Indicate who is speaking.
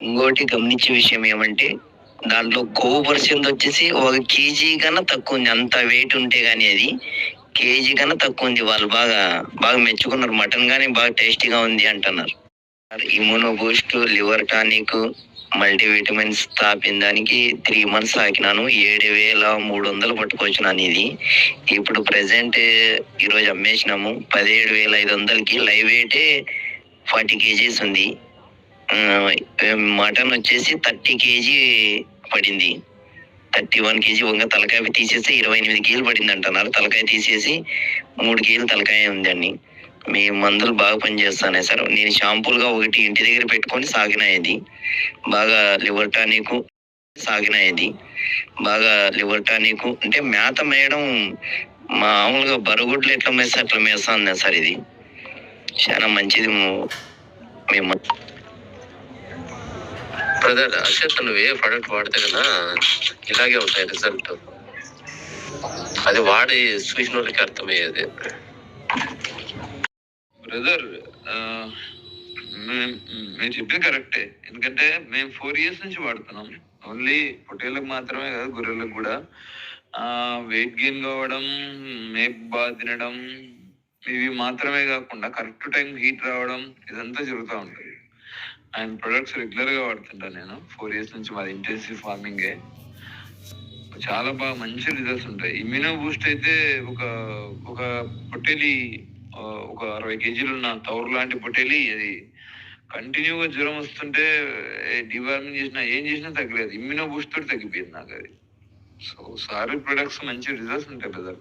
Speaker 1: ఇంకోటి గమనించే విషయం ఏమంటే, దాంట్లో కొవ్వు వచ్చేసి 1 కేజీ కన్నా తక్కువుంది. అంత వెయిట్ ఉంటే గాని అది కేజీ కన్నా తక్కువుంది. వాళ్ళు బాగా మెచ్చుకున్నారు. మటన్ గాని బాగా టేస్టీగా ఉంది అంటున్నారు. Immuno boost, liver tonic, multivitamins తాపిన దానికి 3 మంత్స్ తాకినాను. 7,300 పట్టుకొచ్చినాను ఇది. ఇప్పుడు ప్రెజెంట్ ఈరోజు అమ్మేసినాము. 17,500కి. లైవ్ వెయిటే 40 కేజీస్ ఉంది. మటన్ వచ్చేసి 30 కేజీ పడింది. 31 కేజీ తలకాయ తీసేసి 28 కేజీలు పడింది అంటున్నారు. తలకాయ తీసేసి 3 కేజీలు తలకాయ ఉందండి. మీ మందులు బాగా పనిచేస్తున్నాయి సార్. నేను షాంపూలుగా ఒకటి ఇంటి దగ్గర పెట్టుకొని సాగినాయది. బాగా లివర్ టానిక్ సాగినాయది. బాగా లివర్ టానిక్ అంటే మేత మేయడం మామూలుగా బరుగుడ్లు ఎట్లా మేస్తే అట్లా మేస్తుంది సార్. ఇది చాలా మంచిది. మేము బ్రదర్ అర్షత్, నువ్వు ఏ ప్రోడక్ట్ వాడితే కదా ఇలాగే ఉంటాయి రిజల్ట్. అది వాడి చూసిన వాళ్ళకి అర్థమయ్యేది.
Speaker 2: బ్రదర్, మేము చెప్పింది కరెక్టే. ఎందుకంటే మేము 4 years నుంచి వాడుతున్నాం. ఓన్లీ పొట్టేళ్ళకు మాత్రమే కాదు, గొర్రెలకు కూడా. వెయిట్ గెయిన్ కావడం, మేక్ బాగా తినడం, ఇవి మాత్రమే కాకుండా కరెక్ట్ టైం హీట్ రావడం, ఇదంతా జరుగుతూ ఉంటుంది. ఆయన ప్రొడక్ట్స్ రెగ్యులర్గా వాడుతుంటాను నేను. 4 years నుంచి మాది ఇంటెన్సివ్ ఫార్మింగే. చాలా బాగా మంచి రిజల్ట్స్ ఉంటాయి. ఇమ్యూనో బూస్ట్ అయితే ఒక పొట్టేలి, ఒక 60 కేజీలు ఉన్న తౌరు లాంటి పొట్టేలి, అది కంటిన్యూగా జ్వరం వస్తుంటే డివార్మింగ్ చేసినా ఏం చేసినా తగ్గలేదు. ఇమ్యూనో బూస్ట్ తోటి తగ్గిపోయింది నాకు అది. సో సారీ ప్రొడక్ట్స్ మంచి రిజల్ట్స్ ఉంటాయి బ్రదర్.